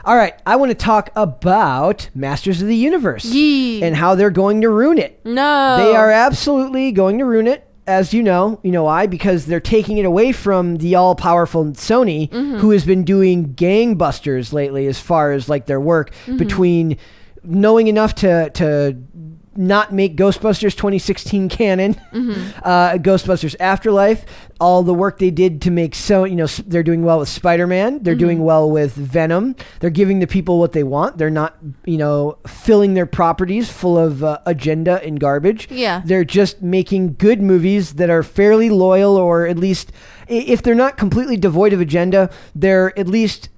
All right, I want to talk about Masters of the Universe Yee. and how they're going to ruin it. No. They are absolutely going to ruin it. As you know why? Because they're taking it away from the all-powerful Sony, who has been doing gangbusters lately as far as like their work between knowing enough to not make Ghostbusters 2016 canon, Ghostbusters Afterlife, all the work they did to make they're doing well with Spider-Man, they're doing well with Venom, they're giving the people what they want, they're not, filling their properties full of agenda and garbage. Yeah. They're just making good movies that are fairly loyal, or at least, if they're not completely devoid of agenda, they're at least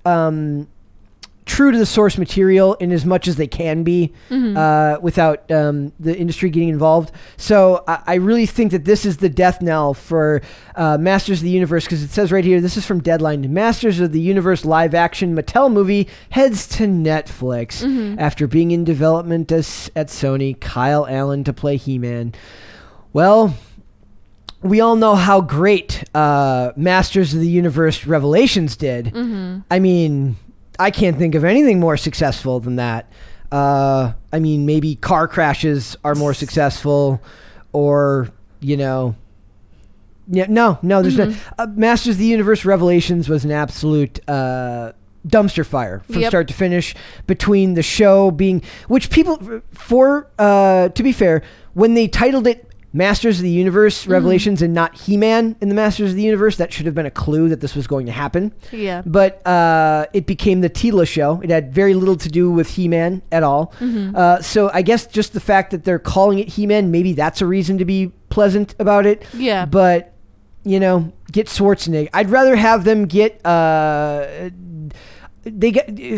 true to the source material in as much as they can be without the industry getting involved. So I really think that this is the death knell for Masters of the Universe, because it says right here, this is from Deadline, Masters of the Universe live action Mattel movie heads to Netflix after being in development at Sony. Kyle Allen to play He-Man. Well, we all know how great Masters of the Universe Revelations did. I mean, I can't think of anything more successful than that. I mean, maybe car crashes are more successful, or, no, there's no. Masters of the Universe Revelations was an absolute dumpster fire from start to finish, between the show being, which people, to be fair, when they titled it Masters of the Universe Revelations and not He-Man in the Masters of the Universe, that should have been a clue that this was going to happen. Yeah. But it became the Tila show. It had very little to do with He-Man at all. So I guess just the fact that they're calling it He-Man, maybe that's a reason to be pleasant about it. Yeah. But, get Schwarzenegger. I'd rather have them get...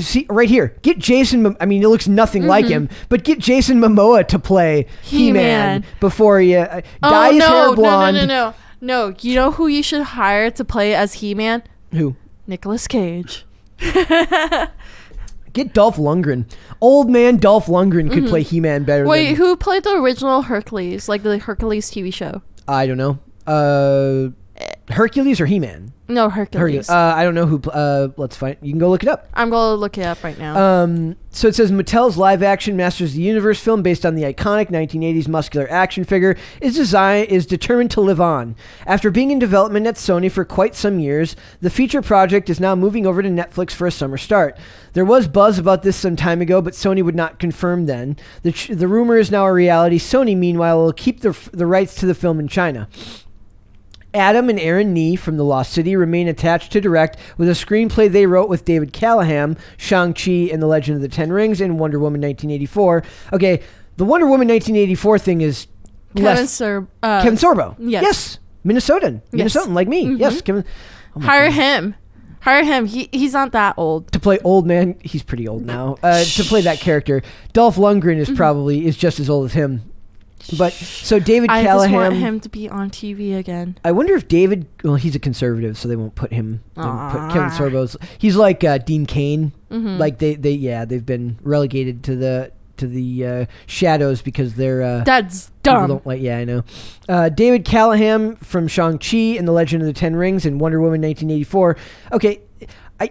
see right here, get Jason. I mean, it looks nothing like him, but get Jason Momoa to play He-Man before you dye his hair blonde. No. You know who you should hire to play as He-Man? Who? Nicolas Cage. Get Dolph Lundgren. Old man Dolph Lundgren could play He-Man better. Wait, who played the original Hercules, like the Hercules TV show? I don't know. Hercules or He-Man? No, Hercules. I don't know who. Let's find. You can go look it up. I'm going to look it up right now. So it says Mattel's live-action Masters of the Universe film, based on the iconic 1980s muscular action figure, is determined to live on. After being in development at Sony for quite some years, the feature project is now moving over to Netflix for a summer start. There was buzz about this some time ago, but Sony would not confirm then. The rumor is now a reality. Sony, meanwhile, will keep the rights to the film in China. Adam and Aaron Nee from The Lost City remain attached to direct, with a screenplay they wrote with David Callahan, Shang-Chi and the Legend of the Ten Rings, and Wonder Woman 1984. Okay, the Wonder Woman 1984 thing is Kevin Sorbo. Yes. Minnesotan. Like me. Yes, Kevin. Oh Hire him. He's not that old. To play old man, he's pretty old now. To play that character. Dolph Lundgren is just as old as him. But so David Callahan, I just want him to be on TV again. I wonder if David. Well, he's a conservative, so they won't put him. Put Kevin Sorbo's. He's like Dean Cain. Like they've been relegated to the shadows because they're. That's dumb. Don't like. Yeah, I know. David Callahan from Shang-Chi and the Legend of the Ten Rings and Wonder Woman 1984. Okay.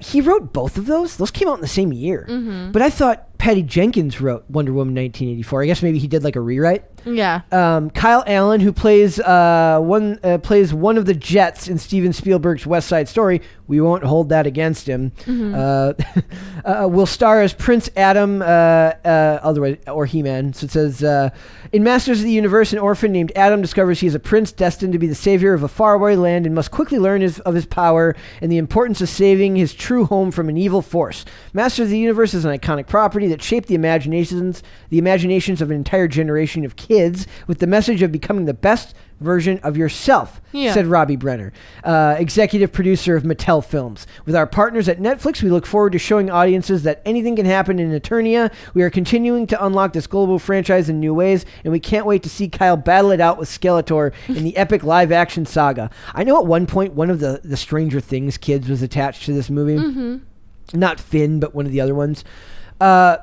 He wrote both of those. Those came out in the same year. But I thought Patty Jenkins wrote Wonder Woman 1984. I guess maybe he did like a rewrite. Yeah. Kyle Allen, who plays one of the Jets in Steven Spielberg's West Side Story, we won't hold that against him. Will star as Prince Adam, otherwise or He-Man. So it says, in Masters of the Universe, an orphan named Adam discovers he is a prince destined to be the savior of a faraway land and must quickly learn of his power and the importance of saving his true home from an evil force. Masters of the Universe is an iconic property that shaped the imaginations of an entire generation of kids with the message of becoming the best version of yourself, said Robbie Brenner, executive producer of Mattel Films. With our partners at Netflix, we look forward to showing audiences that anything can happen in Eternia. We are continuing to unlock this global franchise in new ways, and we can't wait to see Kyle battle it out with Skeletor in the epic live-action saga. I know at one point one of the Stranger Things kids was attached to this movie. Not Finn, but one of the other ones. I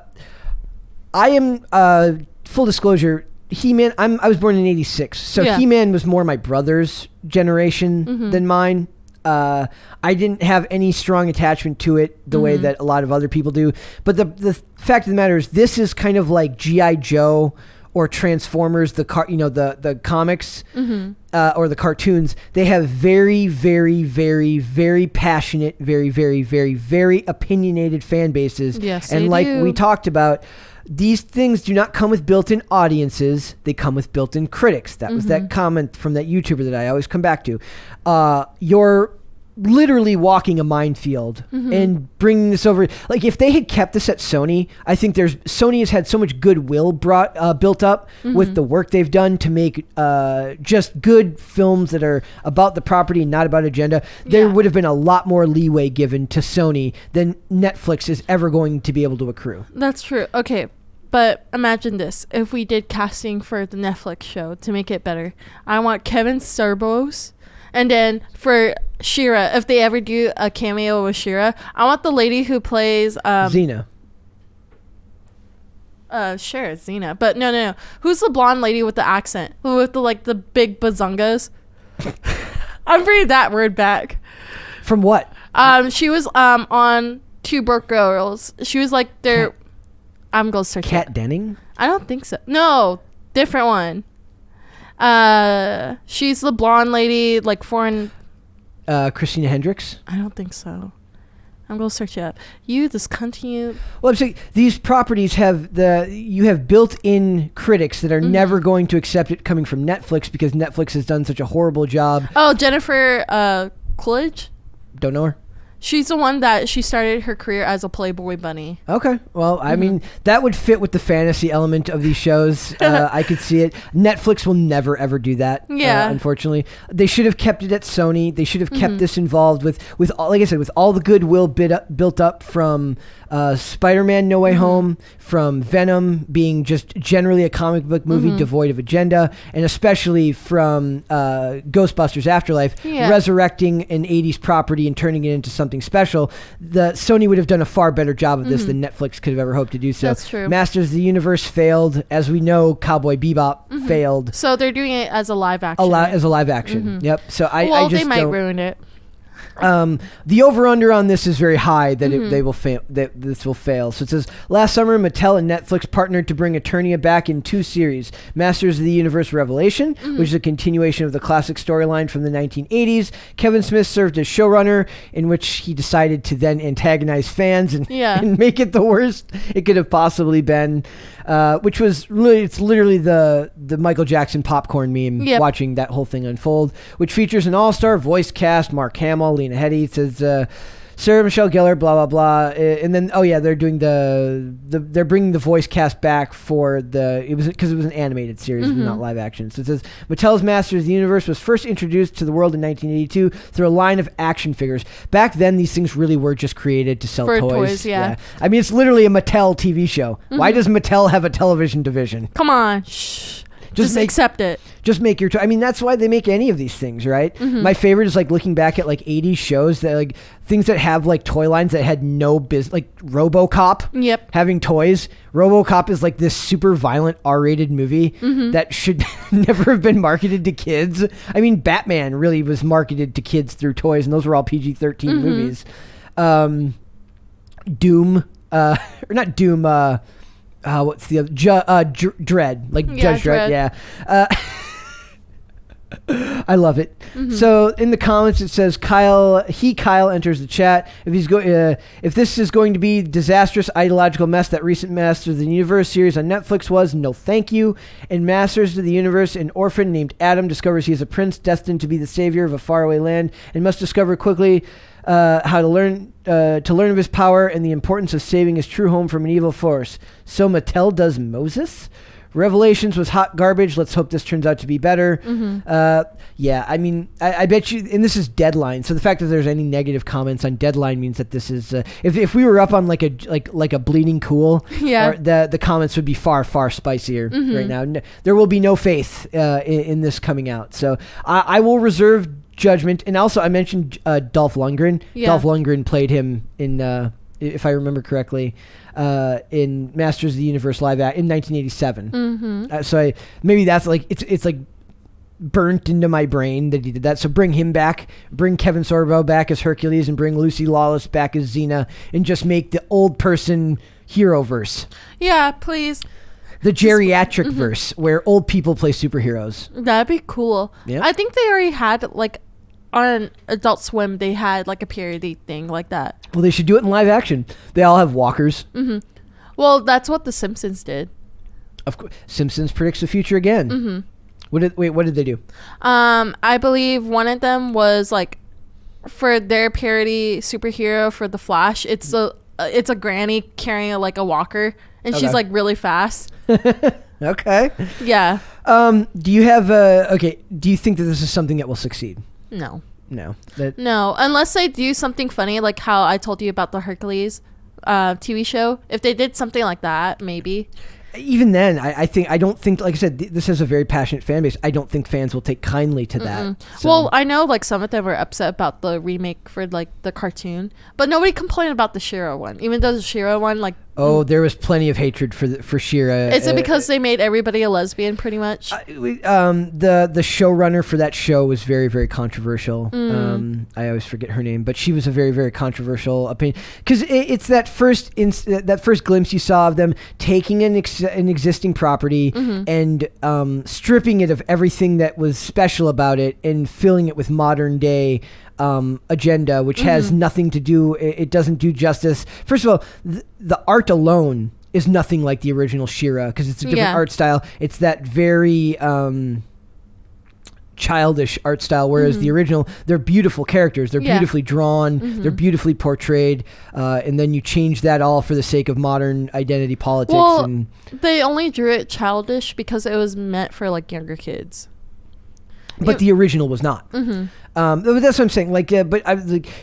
am, full disclosure, He-Man, I was born in 86, so He-Man was more my brother's generation than mine. I didn't have any strong attachment to it the way that a lot of other people do. But the fact of the matter is, this is kind of like G.I. Joe or Transformers, the comics or the cartoons. They have very, very, very, very passionate, very, very, very, very opinionated fan bases. Yes, and they like do. we talked about, these things do not come with built-in audiences. They come with built-in critics. That was that comment from that YouTuber that I always come back to. You're literally walking a minefield and bringing this over. Like, if they had kept this at Sony, I think Sony has had so much goodwill built up with the work they've done to make just good films that are about the property and not about agenda. There would have been a lot more leeway given to Sony than Netflix is ever going to be able to accrue. That's true. Okay. But imagine this. If we did casting for the Netflix show to make it better, I want Kevin Sorbo's. And then for Shira, if they ever do a cameo with Shira, I want the lady who plays Xena. Sure, Xena. But no. Who's the blonde lady with the accent? With the big bazungas? I'm bringing that word back. From what? She was on Two Broke Girls. She was like their... I'm going to search Kat it. Denning? I don't think so. No, different one. She's the blonde lady, like foreign. Christina Hendricks? I don't think so. I'm gonna search it up. This continue. Well, I'm saying these properties have built-in critics that are never going to accept it coming from Netflix because Netflix has done such a horrible job. Oh, Jennifer Coolidge. Don't know her. She's the one that she started her career as a Playboy bunny. Okay. Well, I mean, that would fit with the fantasy element of these shows. I could see it. Netflix will never, ever do that. Yeah. Unfortunately. They should have kept it at Sony. They should have kept this involved with like I said, with all the goodwill built up from Spider-Man No Way Home, from Venom being just generally a comic book movie devoid of agenda, and especially from Ghostbusters Afterlife, resurrecting an 80s property and turning it into something special. The Sony would have done a far better job of this than Netflix could have ever hoped to do so. That's true. Masters of the Universe failed. As we know, Cowboy Bebop failed. So they're doing it as a live action. As a live action. Yep. So I just they might don't, ruin it. The over-under on this is very high that they will fail. That this will fail. So it says, last summer, Mattel and Netflix partnered to bring Eternia back in 2 series: Masters of the Universe Revelation, which is a continuation of the classic storyline from the 1980s. Kevin Smith served as showrunner, in which he decided to then antagonize fans and make it the worst it could have possibly been. Which was really, it's literally the Michael Jackson popcorn meme, watching that whole thing unfold, which features an all-star voice cast: Mark Hamill, Lena Headey, it says Sarah Michelle Gellar, blah blah blah, and then they're doing they're bringing the voice cast back for it was because it was an animated series, not live action. So it says Mattel's Masters of the Universe was first introduced to the world in 1982 through a line of action figures. Back then, these things really were just created to sell toys. Yeah. I mean, it's literally a Mattel TV show. Why does Mattel have a television division? Come on, shh. Just accept it. Just make your toy. I mean, that's why they make any of these things, right? My favorite is like looking back at like 80s shows that like things that have like toy lines that had no business, like RoboCop. Having toys. RoboCop is like this super violent R-rated movie that should never have been marketed to kids. I mean, Batman really was marketed to kids through toys, and those were all PG-13 movies. Doom, or not Doom. What's the other? Dredd, like Judge Dredd. Yeah. I love it. So in the comments it says Kyle enters the chat. If this is going to be disastrous ideological mess that recent Masters of the Universe series on Netflix was, no thank you. In Masters of the Universe, an orphan named Adam discovers he is a prince destined to be the savior of a faraway land and must discover quickly how to learn of his power and the importance of saving his true home from an evil force. So Mattel does Moses? Revelations was hot garbage. Let's hope this turns out to be better. Yeah, I mean, I bet you, and this is Deadline, so the fact that there's any negative comments on Deadline means that this is, if we were up on like a Bleeding Cool, the comments would be far, far spicier right now. There will be no faith in this coming out. So I will reserve judgment. And also I mentioned Dolph Lundgren. Dolph Lundgren played him in, if I remember correctly, in Masters of the Universe live in 1987. So maybe that's like it's like burnt into my brain that he did that. So bring him back, bring Kevin Sorbo back as Hercules, and bring Lucy Lawless back as Xena, and just make the old person hero verse. Yeah, please. The geriatric verse where old people play superheroes. That'd be cool. Yeah. I think they already had like on Adult Swim. They had like a parody thing like that. Well, they should do it in live action. They all have walkers. Well, that's what The Simpsons did. Of course, Simpsons predicts the future again. What did they do? I believe one of them was like for their parody superhero for the Flash. It's a granny carrying like a walker, and she's like really fast. Okay. Yeah. Do you have do you think that this is something that will succeed? No. No. No, unless they do something funny like how I told you about the Hercules TV show. If they did something like that, maybe. Even then, I don't think, like I said, this has a very passionate fan base. I don't think fans will take kindly to that. So. Well, I know like some of them were upset about the remake for like the cartoon, but nobody complained about the Shira one, even though the Shira one like. Oh, there was plenty of hatred for Shira. Is it because they made everybody a lesbian, pretty much? The showrunner for that show was very, very controversial. I always forget her name, but she was a very, very controversial opinion because it's that first glimpse you saw of them taking an existing property and stripping it of everything that was special about it and filling it with modern day agenda, which has nothing to do. It doesn't do justice. First of all, the art alone is nothing like the original She-Ra because it's a different art style. It's that very childish art style, whereas the original, they're beautiful characters. They're beautifully drawn. They're beautifully portrayed. And then you change that all for the sake of modern identity politics. Well, and they only drew it childish because it was meant for like younger kids. But the original was not. That's what I'm saying.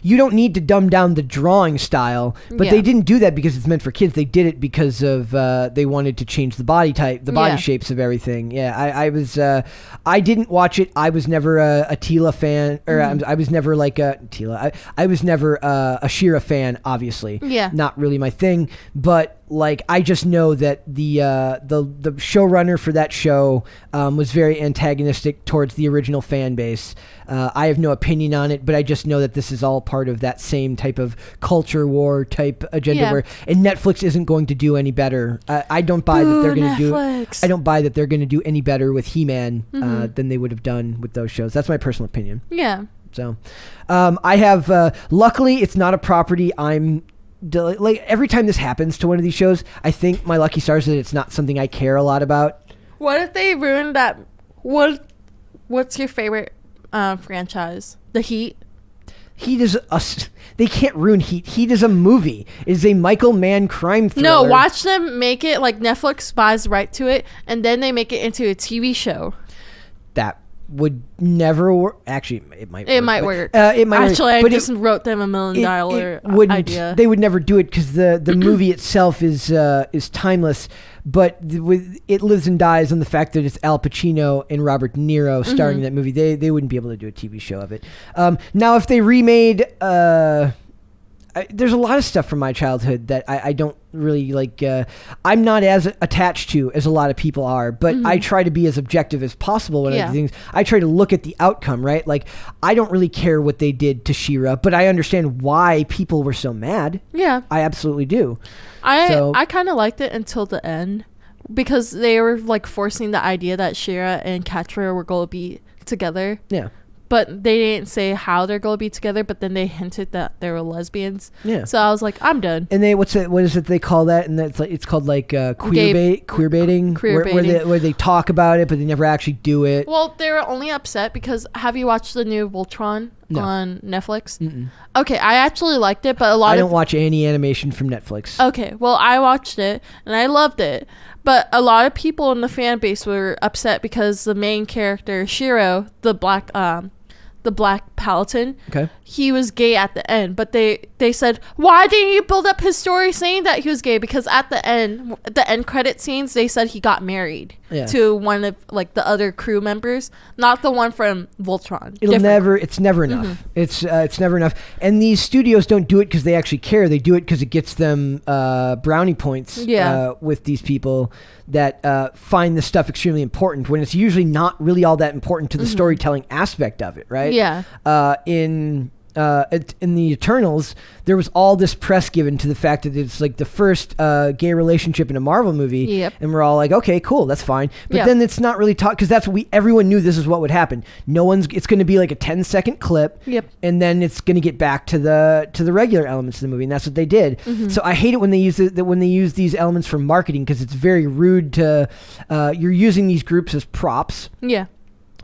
You don't need to dumb down the drawing style, but they didn't do that because it's meant for kids. They did it because of they wanted to change the body type, the body shapes of everything. Yeah, I didn't watch it. I was never a Tila fan, or I was never like a Tila. I was never a She-Ra fan. Obviously, not really my thing. But like, I just know that the showrunner for that show was very antagonistic towards the original fan base. I have no opinion on it, but I just know that this is all part of that same type of culture war type agenda and Netflix isn't going to do any better. I don't buy that they're going to do. I don't buy that they're going to do any better with He-Man than they would have done with those shows. That's my personal opinion. Yeah. So, I have. Luckily, it's not a property I'm. Like every time this happens to one of these shows, I think my lucky stars that it's not something I care a lot about. What if they ruined that? What's your favorite franchise? The Heat. Heat is they can't ruin Heat. Heat is a movie. It is a Michael Mann crime thriller. No, watch them make it like Netflix buys right to it, and then they make it into a TV show. That would never work. Actually, it might. It might work. It might. Actually, work, I just wrote them $1 million idea. They would never do it because the movie itself is timeless. But it lives and dies on the fact that it's Al Pacino and Robert De Niro starring in that movie. They wouldn't be able to do a TV show of it. Now, if they remade, there's a lot of stuff from my childhood that I don't really like. I'm not as attached to as a lot of people are, but I try to be as objective as possible when I do things. I try to look at the outcome, right? Like, I don't really care what they did to She-Ra, but I understand why people were so mad. Yeah, I absolutely do. I kind of liked it until the end because they were like forcing the idea that She-Ra and Catra were going to be together. Yeah. But they didn't say how they're going to be together, but then they hinted that they were lesbians. Yeah. So I was like, I'm done. And what is it they call that? And that's like, it's called like queer baiting, where they talk about it, but they never actually do it. Well, they were only upset because have you watched the new Voltron on Netflix? Mm-mm. Okay, I actually liked it, but I don't watch any animation from Netflix. Okay, well, I watched it and I loved it. But a lot of people in the fan base were upset because the main character, Shiro, the the Black Paladin. Okay. He was gay at the end, but they said, why didn't you build up his story saying that he was gay? Because at the end credit scenes, they said he got married to one of like the other crew members, not the one from Voltron. It's never enough. It's never enough. And these studios don't do it because they actually care. They do it because it gets them brownie points with these people that find this stuff extremely important when it's usually not really all that important to the storytelling aspect of it, right? Yeah. In the Eternals, there was all this press given to the fact that it's like the first gay relationship in a Marvel movie, and we're all like, okay, cool, that's fine. But then it's not really taught because that's what everyone knew this is what would happen. It's going to be like a 10-second clip, and then it's going to get back to the regular elements of the movie, and that's what they did. So I hate it when they use these elements for marketing because it's very rude to you're using these groups as props,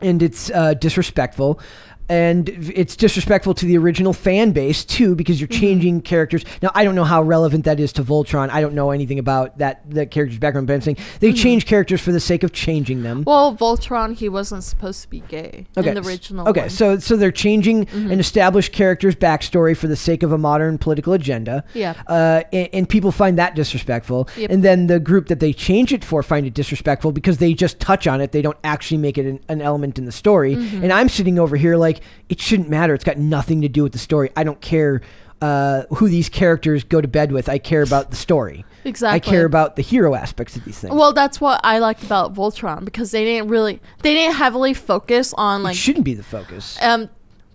and it's disrespectful. And it's disrespectful to the original fan base, too, because you're changing characters. Now, I don't know how relevant that is to Voltron. I don't know anything about that character's background, but I'm saying they change characters for the sake of changing them. Well, Voltron, he wasn't supposed to be gay in the original one. So they're changing an established character's backstory for the sake of a modern political agenda. And people find that disrespectful. And then the group that they change it for find it disrespectful because they just touch on it. They don't actually make it an element in the story. And I'm sitting over here like, it shouldn't matter. It's got nothing to do with the story. I don't care who these characters go to bed with. I care about the story. Exactly. I care about the hero aspects of these things. Well, that's what I liked about Voltron because they didn't heavily focus on like. It shouldn't be the focus.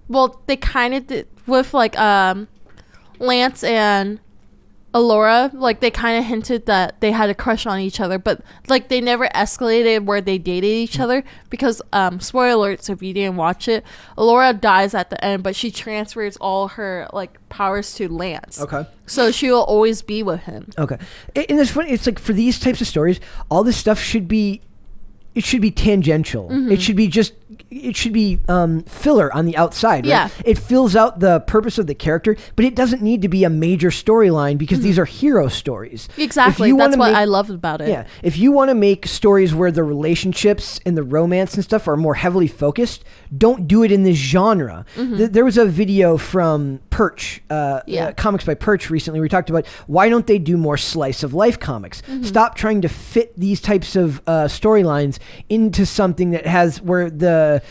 Well, they kind of did with like Lance and Allura, like they kind of hinted that they had a crush on each other, but like they never escalated where they dated each other because spoiler alerts if you didn't watch it, Allura dies at the end, but she transfers all her like powers to Lance. Okay. So she will always be with him. Okay. And it's funny, it's like for these types of stories, all this stuff should be tangential. It should be filler on the outside, right? It fills out the purpose of the character, but it doesn't need to be a major storyline because these are hero stories. Exactly. That's what I love about it. Yeah. If you want to make stories where the relationships and the romance and stuff are more heavily focused, don't do it in this genre. There was a video from Perch, Comics by Perch recently where we talked about why don't they do more slice of life comics? Stop trying to fit these types of storylines into something that has where that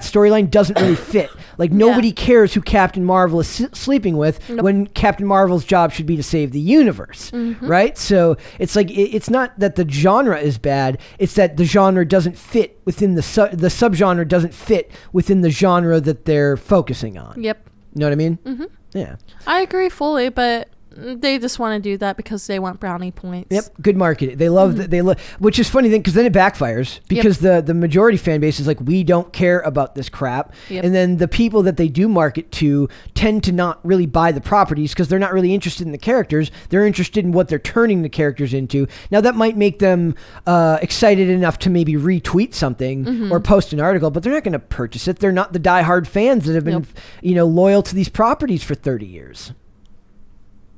storyline doesn't really fit. Like nobody cares who Captain Marvel is sleeping with when Captain Marvel's job should be to save the universe, right? So it's like it's not that the genre is bad; it's that the genre doesn't fit within the subgenre doesn't fit within the genre that they're focusing on. Yep. You know what I mean? Yeah. I agree fully, but they just want to do that because they want brownie points. Yep, good marketing. They love that. They love, which is funny then because then it backfires because the majority fan base is like, we don't care about this crap, and then the people that they do market to tend to not really buy the properties because they're not really interested in the characters. They're interested in what they're turning the characters into. Now that might make them excited enough to maybe retweet something or post an article, but they're not going to purchase it. They're not the diehard fans that have been loyal to these properties for 30 years.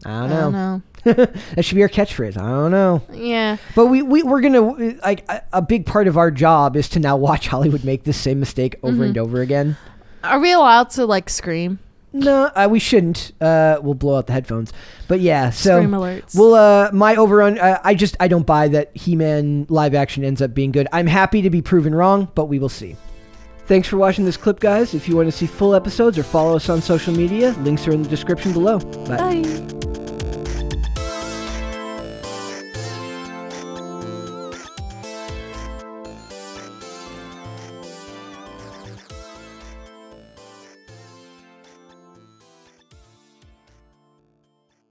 I don't know. That should be our catchphrase. I don't know. Yeah. But we're going to, like, a big part of our job is to now watch Hollywood make this same mistake over and over again. Are we allowed to, like, scream? No, we shouldn't. We'll blow out the headphones. But yeah, so scream alerts. We'll my overrun. I don't buy that He-Man live action ends up being good. I'm happy to be proven wrong, but we will see. Thanks for watching this clip, guys. If you want to see full episodes or follow us on social media, links are in the description below. Bye. Bye.